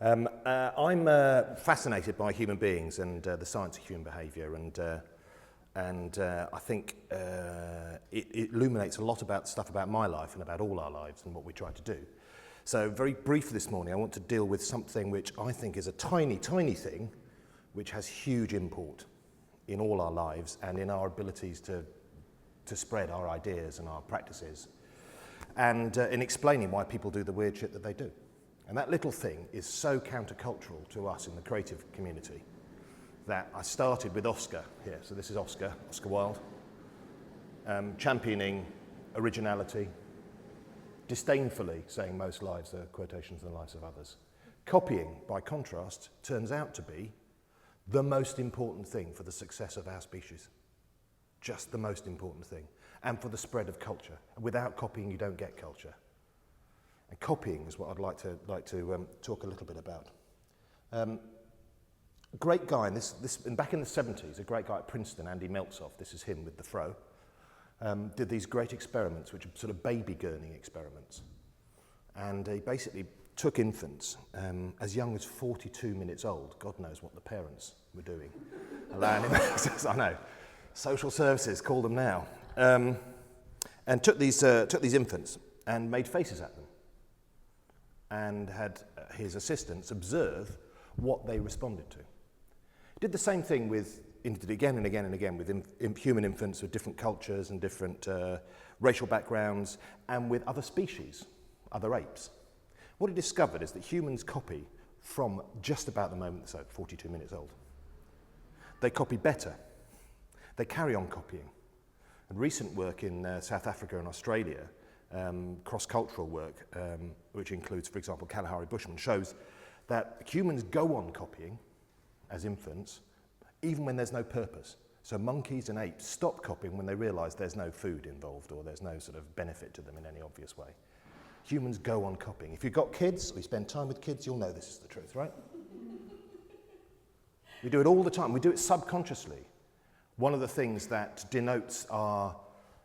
I'm fascinated by human beings and the science of human behaviour, and I think it illuminates a lot about stuff about my life and about all our lives and what we try to do. So very brief this morning, I want to deal with something which I think is a tiny, tiny thing which has huge import in all our lives and in our abilities to spread our ideas and our practices, and in explaining why people do the weird shit that they do. And that little thing is so countercultural to us in the creative community that I started with Oscar here. So this is Oscar Wilde, championing originality, disdainfully saying most lives are quotations in the lives of others. Copying, by contrast, turns out to be the most important thing for the success of our species. Just the most important thing. And for the spread of culture. Without copying, you don't get culture. And copying is what I'd like to talk a little bit about. A great guy, and back in the 70s, a great guy at Princeton, Andy Meltzoff, this is him with the fro, did these great experiments, which are sort of baby gurning experiments. And he basically took infants as young as 42 minutes old. God knows what the parents were doing. Allowing him access, I know. Social services, call them now. And took these infants and made faces at them. And had his assistants observe what they responded to. Did the same thing did again and again and again with human infants with different cultures and different racial backgrounds, and with other species, other apes. What he discovered is that humans copy from just about the moment they're 42 minutes old. They copy better. They carry on copying. And recent work in South Africa and Australia, cross-cultural work, which includes, for example, Kalahari Bushmen, shows that humans go on copying as infants, even when there's no purpose. So monkeys and apes stop copying when they realise there's no food involved or there's no sort of benefit to them in any obvious way. Humans go on copying. If you've got kids, or you spend time with kids, you'll know this is the truth, right? We do it all the time. We do it subconsciously. One of the things that denotes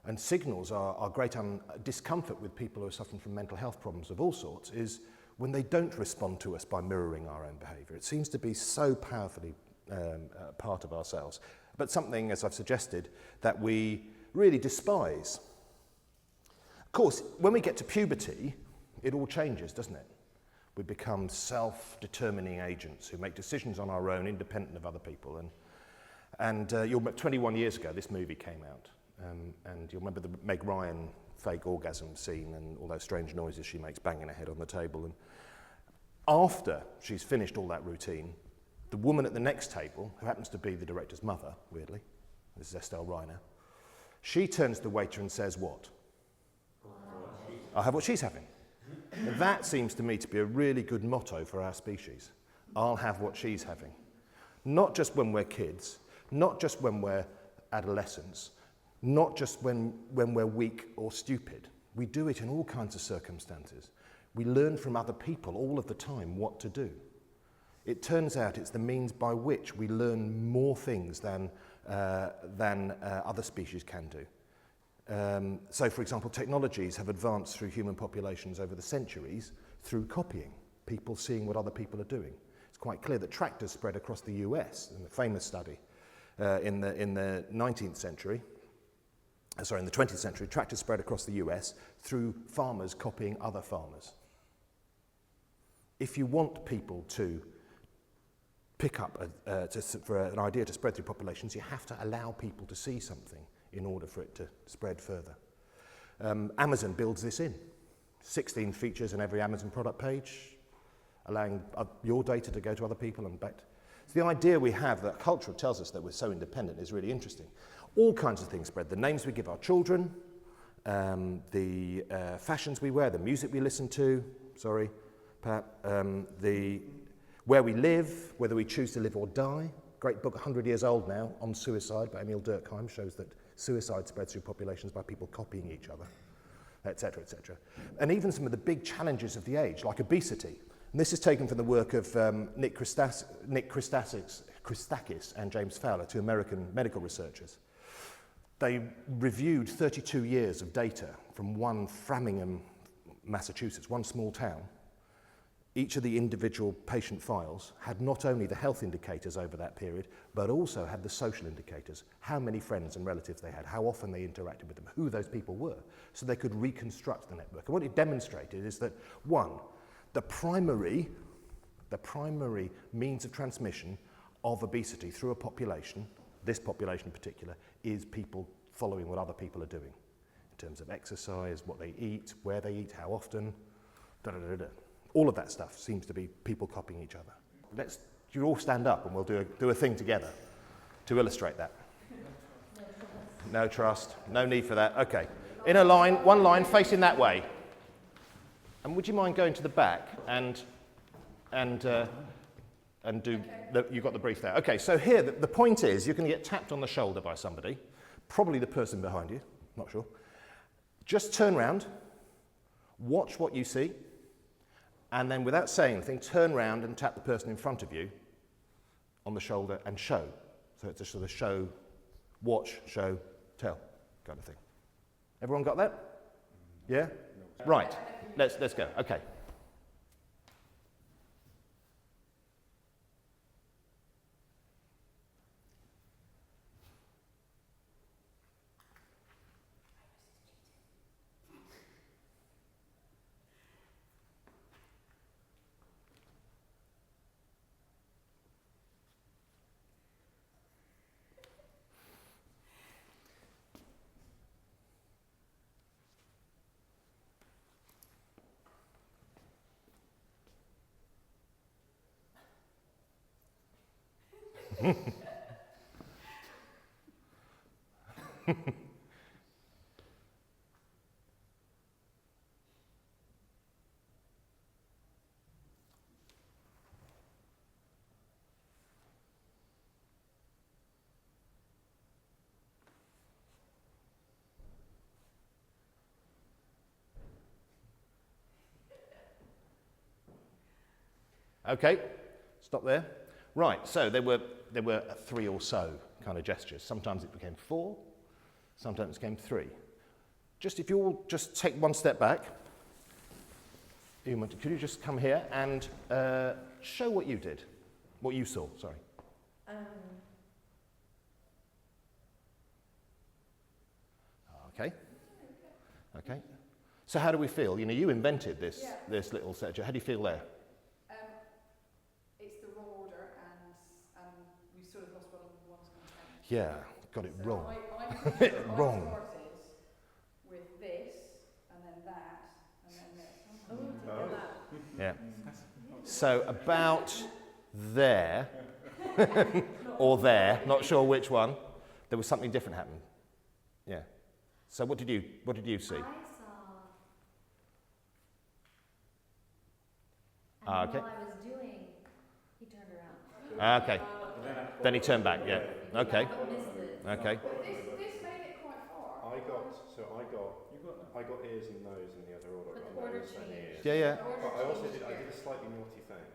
and signals our great discomfort with people who are suffering from mental health problems of all sorts is when they don't respond to us by mirroring our own behaviour. It seems to be so powerfully part of ourselves, but something, as I've suggested, that we really despise. Of course, when we get to puberty, it all changes, doesn't it? We become self-determining agents who make decisions on our own, independent of other people. And 21 years ago, this movie came out. And you'll remember the Meg Ryan fake orgasm scene and all those strange noises she makes banging her head on the table. And after she's finished all that routine, the woman at the next table, who happens to be the director's mother, weirdly, this is Estelle Reiner, she turns to the waiter and says, what? I'll have what she's having. And that seems to me to be a really good motto for our species. I'll have what she's having. Not just when we're kids, not just when we're adolescents, not just when we're weak or stupid. We do it in all kinds of circumstances. We learn from other people all of the time what to do. It turns out it's the means by which we learn more things than other species can do. So, for example, technologies have advanced through human populations over the centuries through copying, people seeing what other people are doing. It's quite clear that tractors spread across the US in the famous study in the 19th century. In the 20th century, tractors spread across the US through farmers copying other farmers. If you want people to pick up for an idea to spread through populations, you have to allow people to see something in order for it to spread further. Amazon builds this in. 16 features in every Amazon product page, allowing your data to go to other people and back. So the idea we have that culture tells us that we're so independent is really interesting. All kinds of things spread. The names we give our children, the fashions we wear, the music we listen to, where we live, whether we choose to live or die. Great book, 100 years old now, on suicide by Emil Durkheim, shows that suicide spreads through populations by people copying each other, etc., etc. And even some of the big challenges of the age, like obesity. And this is taken from the work of Nick Christakis and James Fowler, two American medical researchers. They reviewed 32 years of data from one Framingham, Massachusetts, one small town, each of the individual patient files had not only the health indicators over that period, but also had the social indicators, how many friends and relatives they had, how often they interacted with them, who those people were, so they could reconstruct the network. And what it demonstrated is that, one, the primary means of transmission of obesity through a population, this population in particular, is people following what other people are doing in terms of exercise, what they eat, where they eat, how often, da-da-da-da. All of that stuff seems to be people copying each other. You all stand up and we'll do a thing together to illustrate that. No trust, no need for that. Okay. In a line, one line facing that way. And would you mind going to the back and do, you've got the brief there. Okay, so here, the point is you're going to get tapped on the shoulder by somebody, probably the person behind you, not sure. Just turn around, watch what you see, and then without saying anything, turn around and tap the person in front of you on the shoulder and show. So it's a sort of show, watch, show, tell kind of thing. Everyone got that? Yeah? Right, let's go. Okay. Okay, stop there. Right, so there were 3 or so kind of gestures. Sometimes it became 4, sometimes it became 3. Just if you all just take one step back, could you just come here and show what you did, what you saw, sorry. Okay. Okay. So how do we feel? You know, you invented this little set. How do you feel there? It's the wrong order, and we sort of lost one's content. Yeah, got it So wrong. I Wrong. started with this, and then that, and then this. Yeah. So about there, or there, not sure which one, there was something different happening. Yeah. So what did you see? I saw. And Okay. while I was doing, he turned around. Okay. Then he turned back. Yeah. Okay. I missed it. Okay. This made it quite far. I got ears and nose in the other order. But I the order nose and changed. ears. Yeah. But I also did a slightly naughty thing.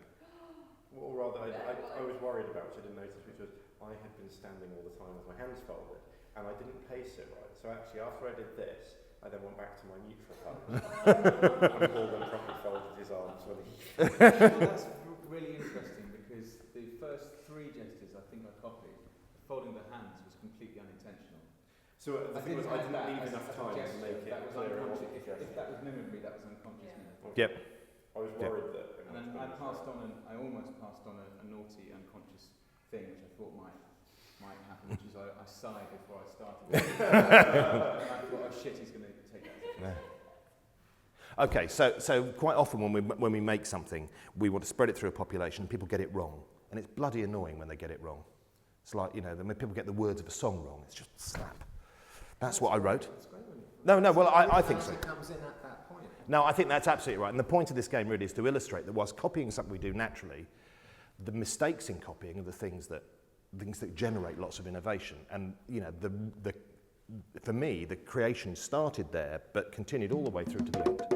Or rather, I was worried about, which I didn't notice, which was I had been standing all the time with my hands folded, and I didn't pace it right. So actually, after I did this, I then went back to my neutral pose, and Paul then properly folded his arms when he... Well, that's really interesting, because the first 3 gestures I think I copied, folding the hands was completely unintentional. So the thing was, I didn't leave enough time to make it that was clear. unconscious. If that was mimicry, that was unconscious mimicry. Yep. I was worried that... And then I almost passed on a naughty, unconscious thing, which I thought might happen, which is I sighed before I started. And I thought, oh shit, he's going to take that. Okay, so quite often when we make something, we want to spread it through a population, people get it wrong. And it's bloody annoying when they get it wrong. It's like, you know, when people get the words of a song wrong, it's just snap. That's what I wrote. No, well, I think so. It comes in at that point. No, I think that's absolutely right. And the point of this game really is to illustrate that whilst copying something we do naturally, the mistakes in copying are the things that generate lots of innovation. And, you know, for me, the creation started there, but continued all the way through to the end.